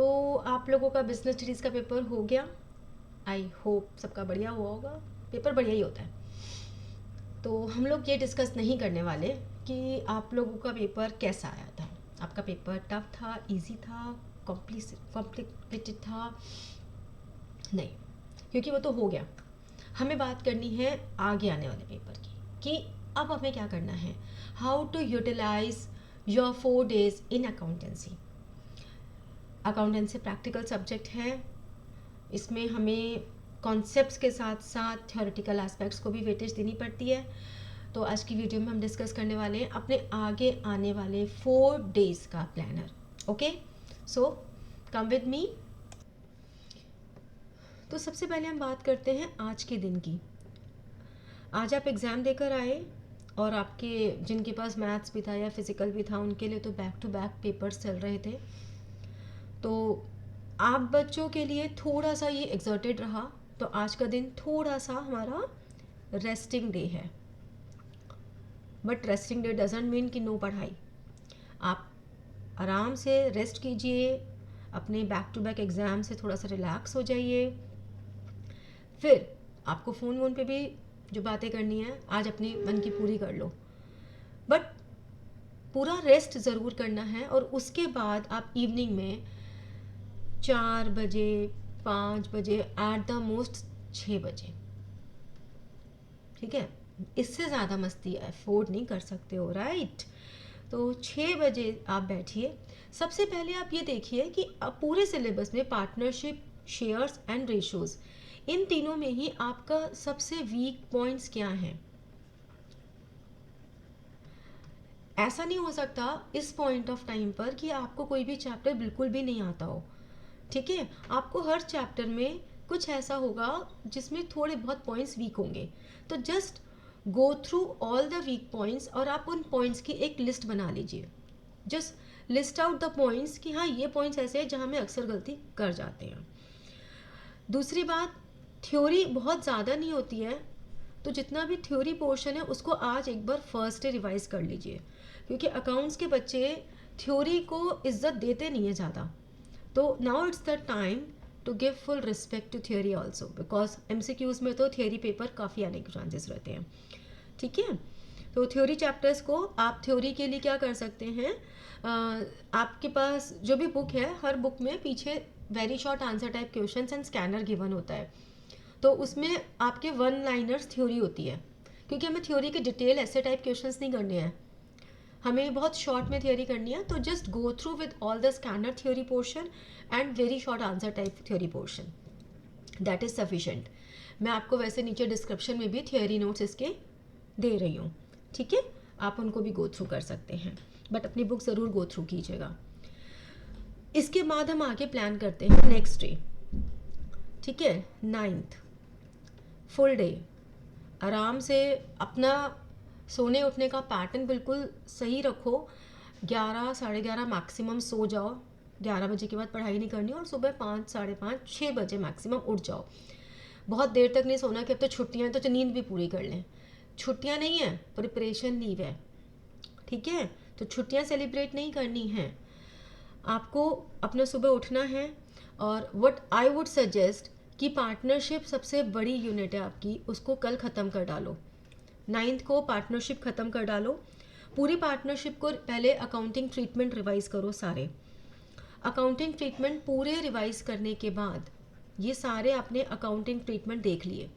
तो आप लोगों का बिजनेस स्टडीज़ का पेपर हो गया। आई होप सबका बढ़िया हुआ होगा। पेपर बढ़िया ही होता है। तो हम लोग ये डिस्कस नहीं करने वाले कि आप लोगों का पेपर कैसा आया था। आपका पेपर टफ था, इजी था, कॉम्प्लिकेटेड था? नहीं, क्योंकि वो तो हो गया। हमें बात करनी है आगे आने वाले पेपर की कि अब हमें क्या करना है। How to utilize your 4 days in accountancy. Accountancy practical subject है। इसमें हमें कॉन्सेप्ट्स के साथ साथ थ्योरेटिकल एस्पेक्ट्स को भी वेटेज देनी पड़ती है। तो आज की वीडियो में हम डिस्कस करने वाले हैं अपने आगे आने वाले 4 days का planner. Okay, so come with me. तो सबसे पहले हम बात करते हैं आज के दिन की। आज आप एग्ज़ाम देकर आए और आपके जिनके पास मैथ्स भी था या फिज़िकल भी था उनके लिए तो बैक टू बैक पेपर्स चल रहे थे। तो आप बच्चों के लिए थोड़ा सा ये एक्सर्टेड रहा। तो आज का दिन थोड़ा सा हमारा रेस्टिंग डे है। But resting day doesn't mean कि नो पढ़ाई। आप आराम से रेस्ट कीजिए, अपने बैक टू बैक एग्ज़ाम से थोड़ा सा रिलैक्स हो जाइए। फिर आपको फ़ोन वोन पे भी जो बातें करनी है आज अपनी मन की पूरी कर लो। बट पूरा रेस्ट ज़रूर करना है। और उसके बाद आप इवनिंग में 4 बजे, 5 बजे, एट द मोस्ट 6 बजे, ठीक है, इससे ज़्यादा मस्ती अफोर्ड नहीं कर सकते हो, राइट। तो 6 बजे आप बैठिए। सबसे पहले आप ये देखिए कि अब पूरे सिलेबस में पार्टनरशिप, शेयर्स एंड रेशोज़, इन तीनों में ही आपका सबसे वीक पॉइंट्स क्या हैं। ऐसा नहीं हो सकता इस पॉइंट ऑफ टाइम पर कि आपको कोई भी चैप्टर बिल्कुल भी नहीं आता हो, ठीक है। आपको हर चैप्टर में कुछ ऐसा होगा जिसमें थोड़े बहुत पॉइंट्स वीक होंगे। तो just go through all the weak points और आप उन पॉइंट्स की एक लिस्ट बना लीजिए। Just list out the points कि हाँ ये पॉइंट्स ऐसे हैं जहाँ हम अक्सर गलती कर जाते हैं। दूसरी बात, थ्योरी बहुत ज़्यादा नहीं होती है। तो जितना भी थ्योरी पोर्शन है उसको आज एक बार फर्स्ट डे रिवाइज कर लीजिए, क्योंकि अकाउंट्स के बच्चे थ्योरी को इज्जत देते नहीं है ज़्यादा। तो now it's the time to give full respect to theory also, because MCQs में तो थियोरी पेपर काफ़ी आने के चांसेस रहते हैं, ठीक है। तो थ्योरी चैप्टर्स को आप थ्योरी के लिए क्या कर सकते हैं, आपके पास जो भी बुक है हर बुक में पीछे very short answer type question and scanner given होता है। तो उसमें आपके 1 लाइनर्स थ्योरी होती है, क्योंकि हमें थ्योरी के डिटेल ऐसे टाइप क्वेश्चंस नहीं करने हैं, हमें बहुत शॉर्ट में थ्योरी करनी है। तो just go through with all the scanner theory portion and very short answer type theory portion, that is sufficient. मैं आपको वैसे नीचे डिस्क्रिप्शन में भी थ्योरी नोट्स इसके दे रही हूँ, ठीक है, आप उनको भी गो थ्रू कर सकते हैं, बट अपनी बुक ज़रूर गो थ्रू कीजिएगा। इसके बाद हम आगे प्लान करते हैं नेक्स्ट डे, ठीक है, 9th फुल डे। आराम से अपना सोने उठने का पैटर्न बिल्कुल सही रखो। 11, साढ़े 11 मैक्सिमम सो जाओ। 11 बजे के बाद पढ़ाई नहीं करनी और सुबह 5, साढ़े 5, 6 बजे मैक्सिमम उठ जाओ। बहुत देर तक नहीं सोना कि अब तो छुट्टियाँ हैं तो नींद भी पूरी कर लें। छुट्टियाँ नहीं है, प्रिपरेशन लीव है, ठीक है। तो छुट्टियाँ सेलिब्रेट नहीं करनी है, आपको अपना सुबह उठना है। और व्हाट आई वुड सजेस्ट कि पार्टनरशिप सबसे बड़ी यूनिट है आपकी, उसको कल ख़त्म कर डालो। 9th को पार्टनरशिप ख़त्म कर डालो। पूरी पार्टनरशिप को पहले अकाउंटिंग ट्रीटमेंट रिवाइज़ करो सारे। अकाउंटिंग ट्रीटमेंट पूरे रिवाइज़ करने के बाद ये सारे आपने अकाउंटिंग ट्रीटमेंट देख लिए।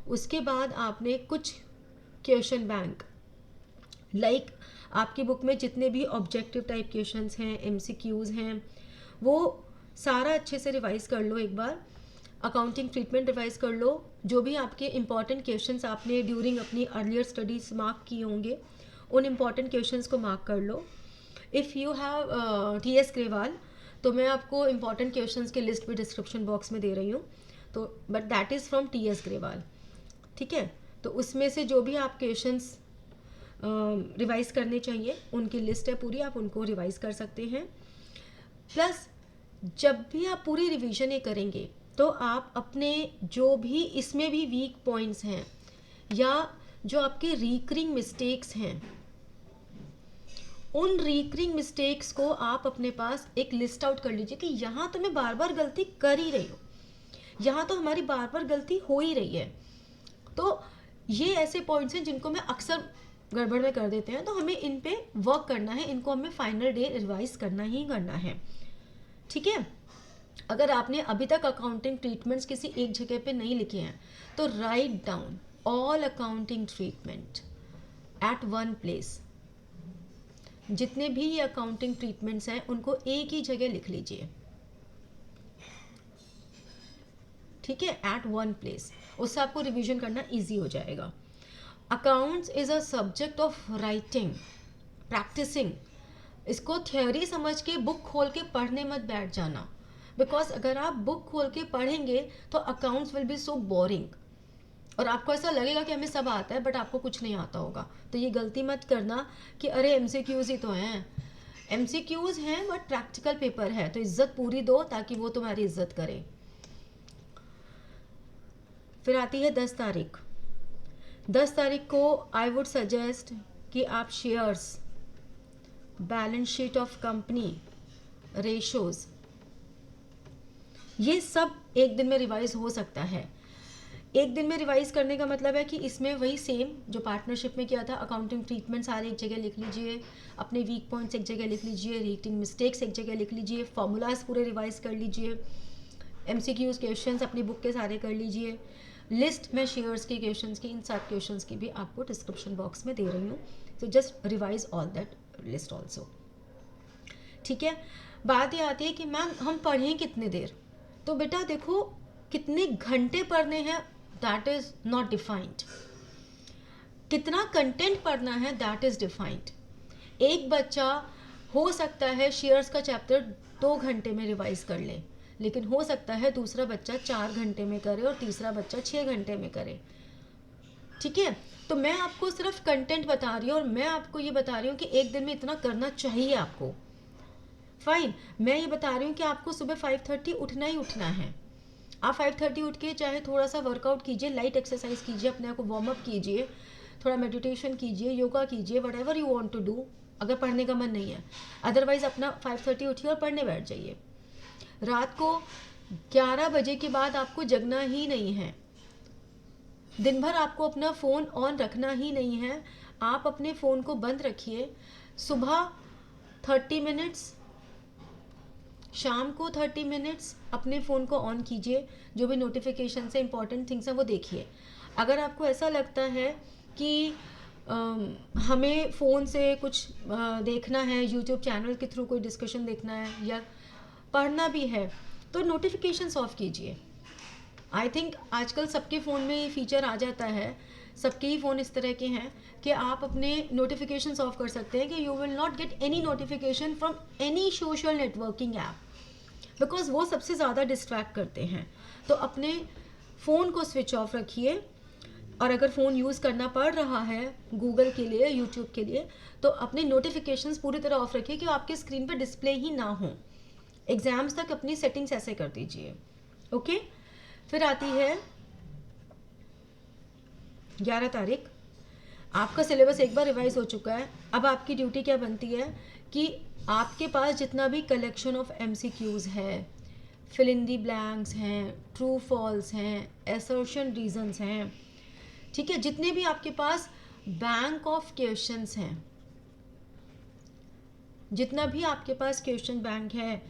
उसके बाद आपने कुछ क्वेश्चन बैंक लाइक आपकी बुक में जितने भी ऑब्जेक्टिव टाइप क्वेश्चंस हैं, MCQs हैं, वो सारा अच्छे से रिवाइज़ कर लो एक बार। अकाउंटिंग ट्रीटमेंट रिवाइज़ कर लो। जो भी आपके इंपॉर्टेंट क्वेश्चंस आपने ड्यूरिंग अपनी अर्लियर स्टडीज़ मार्क किए होंगे, उन इम्पॉर्टेंट क्वेश्चंस को मार्क कर लो। If you have TS Grewal, तो मैं आपको इम्पॉर्टेंट क्वेश्चंस की लिस्ट भी डिस्क्रिप्शन बॉक्स में दे रही हूँ। तो but that is from TS Grewal, ठीक है। तो उसमें से जो भी आप क्वेश्चंस रिवाइज़ करने चाहिए उनकी लिस्ट है पूरी, आप उनको रिवाइज़ कर सकते हैं। प्लस जब भी आप पूरी रिवीजन ये करेंगे तो आप अपने जो भी इसमें भी वीक पॉइंट्स हैं या जो आपके रिकरिंग मिस्टेक्स हैं उन रिकरिंग मिस्टेक्स को आप अपने पास एक लिस्ट आउट कर लीजिए कि यहाँ तो मैं बार बार गलती कर ही रही हूँ, यहाँ तो हमारी बार बार गलती हो ही रही है। तो ये ऐसे पॉइंट्स हैं जिनको मैं अक्सर गड़बड़ में कर देते हैं, तो हमें इन पे वर्क करना है, इनको हमें फाइनल डे रिवाइज करना ही करना है। ठीक है, अगर आपने अभी तक अकाउंटिंग ट्रीटमेंट्स किसी एक जगह पे नहीं लिखे हैं तो write down all accounting treatment at one place. जितने भी ये अकाउंटिंग ट्रीटमेंट्स हैं उनको एक ही जगह लिख लीजिए, ठीक है, एट वन प्लेस। उससे आपको रिवीजन करना इजी हो जाएगा। Accounts is a subject of writing, practising. इसको थ्योरी समझ के बुक खोल के पढ़ने मत बैठ जाना, बिकॉज अगर आप बुक खोल के पढ़ेंगे तो accounts will be so boring और आपको ऐसा लगेगा कि हमें सब आता है बट आपको कुछ नहीं आता होगा। तो ये गलती मत करना कि अरे एमसीक्यूज ही तो हैं। एमसीक्यूज हैं बट प्रैक्टिकल पेपर है, तो इज्जत पूरी दो ताकि वो तुम्हारी इज्जत करे। फिर आती है 10 तारीख। 10 तारीख को आई वुड सजेस्ट कि आप shares, balance sheet of company, ratios, ये सब एक दिन में रिवाइज हो सकता है। एक दिन में रिवाइज करने का मतलब है कि इसमें वही सेम जो पार्टनरशिप में किया था, अकाउंटिंग ट्रीटमेंट सारे एक जगह लिख लीजिए, अपने वीक पॉइंट्स एक जगह लिख लीजिए, रेटिंग मिस्टेक्स एक जगह लिख लीजिए, फॉर्मूलाज पूरे रिवाइज कर लीजिए, एमसीक्यूज क्वेश्चंस अपनी बुक के सारे कर लीजिए, लिस्ट में शेयर्स के क्वेश्चंस की, इन सब क्वेश्चंस की भी आपको डिस्क्रिप्शन बॉक्स में दे रही हूँ, तो just revise all that list also. ठीक है, बात ये आती है कि मैम हम पढ़ें कितने देर, तो बेटा देखो कितने घंटे पढ़ने हैं दैट इज नॉट डिफाइंड, कितना कंटेंट पढ़ना है दैट इज डिफाइंड। एक बच्चा हो सकता है शेयर्स का चैप्टर 2 घंटे में रिवाइज कर ले, लेकिन हो सकता है दूसरा बच्चा 4 घंटे में करे और तीसरा बच्चा 6 घंटे में करे। ठीक है, तो मैं आपको सिर्फ कंटेंट बता रही हूँ और मैं आपको ये बता रही हूँ कि एक दिन में इतना करना चाहिए आपको। फाइन, मैं ये बता रही हूँ कि आपको सुबह 5:30 उठना ही उठना है। आप 5:30 उठ के चाहे थोड़ा सा वर्कआउट कीजिए, लाइट एक्सरसाइज कीजिए, अपने आप को वार्म अप कीजिए, थोड़ा मेडिटेशन कीजिए, योगा कीजिए, whatever you want to do, अगर पढ़ने का मन नहीं है। अदरवाइज अपना 5:30 उठिए और पढ़ने बैठ जाइए। रात को 11 बजे के बाद आपको जगना ही नहीं है, दिन भर आपको अपना फ़ोन ऑन रखना ही नहीं है। आप अपने फ़ोन को बंद रखिए, सुबह 30 मिनट्स, शाम को 30 मिनट्स अपने फ़ोन को ऑन कीजिए, जो भी नोटिफिकेशन से इंपॉर्टेंट थिंग्स हैं वो देखिए। अगर आपको ऐसा लगता है कि हमें फ़ोन से कुछ देखना है, यूट्यूब चैनल के थ्रू कोई डिस्कशन देखना है या पढ़ना भी है, तो नोटिफिकेशंस ऑफ कीजिए। आई थिंक आजकल सबके फ़ोन में ये फीचर आ जाता है, सबके ही फ़ोन इस तरह के हैं कि आप अपने नोटिफिकेशंस ऑफ कर सकते हैं कि you will not get any notification from any social networking app, because वो सबसे ज़्यादा डिस्ट्रैक्ट करते हैं। तो अपने फ़ोन को स्विच ऑफ रखिए, और अगर फ़ोन यूज़ करना पड़ रहा है गूगल के लिए, यूट्यूब के लिए, तो अपने नोटिफिकेशंस पूरी तरह ऑफ रखिए कि आपके स्क्रीन पर डिस्प्ले ही ना हो। एग्ज़ाम्स तक अपनी सेटिंग्स ऐसे कर दीजिए। ओके, फिर आती है 11 तारीख। आपका सिलेबस एक बार रिवाइज हो चुका है, अब आपकी ड्यूटी क्या बनती है कि आपके पास जितना भी कलेक्शन ऑफ एमसीक्यूज़ है, फिल इन दी ब्लैंक्स हैं, ट्रू फॉल्स हैं, असर्शन रीजंस हैं, ठीक है, जितने भी आपके पास बैंक ऑफ क्वेश्चंस हैं, जितना भी आपके पास क्वेश्चन बैंक है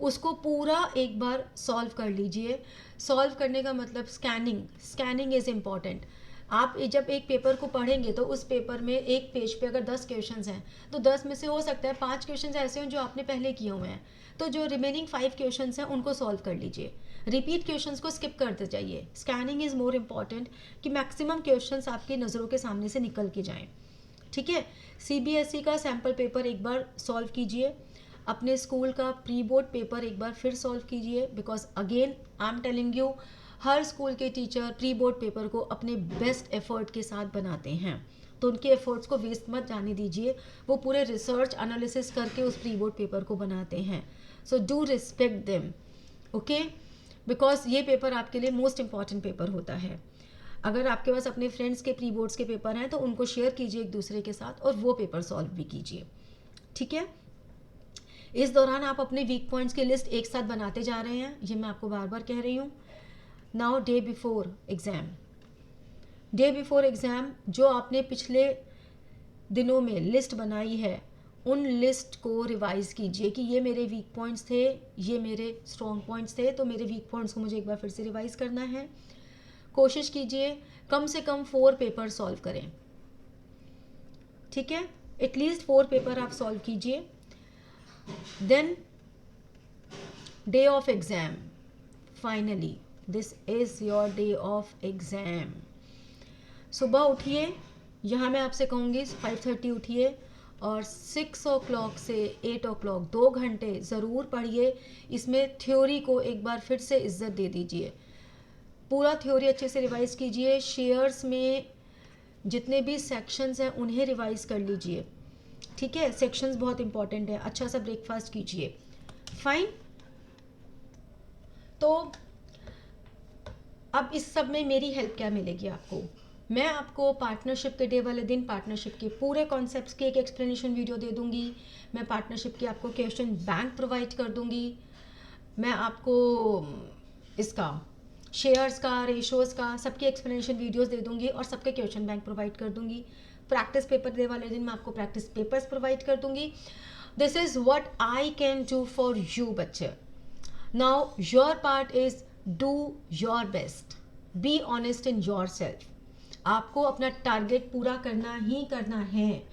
उसको पूरा एक बार सॉल्व कर लीजिए। सॉल्व करने का मतलब स्कैनिंग इज़ इम्पॉर्टेंट। आप जब एक पेपर को पढ़ेंगे तो उस पेपर में एक पेज पे अगर 10 क्वेश्चंस हैं तो 10 में से हो सकता है 5 क्वेश्चंस ऐसे हों जो आपने पहले किए हुए हैं, तो जो रिमेनिंग 5 क्वेश्चंस हैं उनको सॉल्व कर लीजिए। रिपीट क्वेश्चंस को स्किप करते जाइए। स्कैनिंग इज़ मोर इम्पॉर्टेंट कि मैक्सिमम क्वेश्चंस आपकी नज़रों के सामने से निकल के जाएँ। ठीक है, सीबीएसई का सैम्पल पेपर एक बार सॉल्व कीजिए, अपने स्कूल का प्री बोर्ड पेपर एक बार फिर सॉल्व कीजिए, because again I am telling you, her school के टीचर प्री बोर्ड पेपर को अपने बेस्ट एफर्ट के साथ बनाते हैं, तो उनके एफर्ट्स को वेस्ट मत जाने दीजिए। वो पूरे रिसर्च एनालिसिस करके उस प्री बोर्ड पेपर को बनाते हैं, so do respect them, okay, because ये पेपर आपके लिए मोस्ट इम्पॉर्टेंट पेपर होता है। अगर आपके पास अपने फ्रेंड्स के प्री बोर्ड्स के पेपर हैं तो उनको शेयर कीजिए एक दूसरे के साथ और वो पेपर सॉल्व भी कीजिए। ठीक है। इस दौरान आप अपने वीक पॉइंट्स की लिस्ट एक साथ बनाते जा रहे हैं, ये मैं आपको बार बार कह रही हूँ। Now day before exam, day before exam जो आपने पिछले दिनों में लिस्ट बनाई है, उन लिस्ट को रिवाइज़ कीजिए कि ये मेरे वीक पॉइंट्स थे, ये मेरे स्ट्रॉन्ग पॉइंट्स थे, तो मेरे वीक पॉइंट्स को मुझे एक बार फिर से रिवाइज़ करना है। कोशिश कीजिए कम से कम 4 पेपर सॉल्व करें, ठीक है, एटलीस्ट 4 पेपर आप सॉल्व कीजिए। Then day of exam, finally this is your day of exam. सुबह उठिए, यहाँ मैं आपसे कहूँगी 5:30 उठिए और 6 o'clock से 8 o'clock 2 घंटे ज़रूर पढ़िए। इसमें थ्योरी को एक बार फिर से इज्जत दे दीजिए, पूरा थ्योरी अच्छे से रिवाइज़ कीजिए। शेयर्स में जितने भी सेक्शंस हैं उन्हें रिवाइज़ कर लीजिए, ठीक है, सेक्शंस बहुत इंपॉर्टेंट है। अच्छा सा ब्रेकफास्ट कीजिए, फाइन। तो अब इस सब में मेरी हेल्प क्या मिलेगी आपको? मैं आपको पार्टनरशिप के डे वाले दिन पार्टनरशिप के पूरे कॉन्सेप्ट्स की एक एक्सप्लेनेशन वीडियो दे दूंगी। मैं पार्टनरशिप की आपको क्वेश्चन बैंक प्रोवाइड कर दूंगी। मैं आपको इसका शेयर्स का, रेशोज़ का, सबकी एक्सप्लेनेशन वीडियोस दे दूंगी और सबके क्वेश्चन बैंक प्रोवाइड कर दूंगी। प्रैक्टिस पेपर डे वाले दिन मैं आपको प्रैक्टिस पेपर्स प्रोवाइड कर दूंगी। This is what I can do for you बच्चे। Now your part is do your best, be honest in your self. आपको अपना टारगेट पूरा करना ही करना है,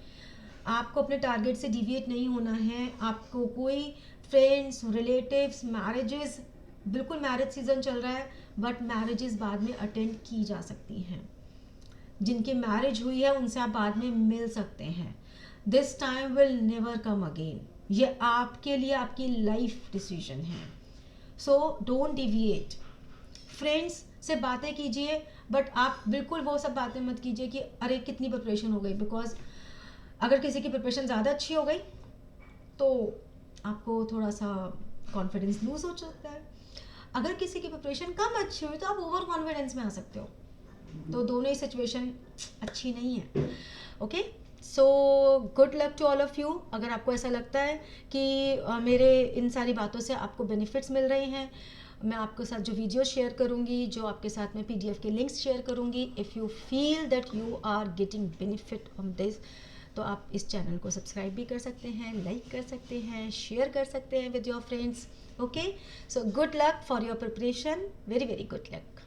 आपको अपने टारगेट से डिविएट नहीं होना है। आपको कोई फ्रेंड्स, रिलेटिव्स, मैरिजेस, बिल्कुल मैरिज सीजन चल रहा है, बट मैरिजेस बाद में अटेंड की जा सकती हैं। जिनकी मैरिज हुई है उनसे आप बाद में मिल सकते हैं। This time will never come again. ये आपके लिए आपकी लाइफ डिसीजन है, सो डोंट डिविएट। फ्रेंड्स से बातें कीजिए, बट आप बिल्कुल वो सब बातें मत कीजिए कि अरे कितनी प्रिपरेशन हो गई, बिकॉज अगर किसी की प्रिपरेशन ज़्यादा अच्छी हो गई तो आपको थोड़ा सा कॉन्फिडेंस लूज हो सकता है। अगर किसी की प्रिपरेशन कम अच्छी हुई तो आप ओवर कॉन्फिडेंस में आ सकते हो, तो दोनों ही सिचुएशन अच्छी नहीं है। Okay, so good luck to all of you. अगर आपको ऐसा लगता है कि मेरे इन सारी बातों से आपको बेनिफिट्स मिल रहे हैं, मैं आपके साथ जो वीडियो शेयर करूंगी, जो आपके साथ मैं PDF के लिंक्स शेयर करूंगी, if you feel that you are getting benefit from this, तो आप इस चैनल को सब्सक्राइब भी कर सकते हैं, लाइक कर सकते हैं, शेयर कर सकते हैं with your friends. Okay, so good luck for your preparation, very very good luck.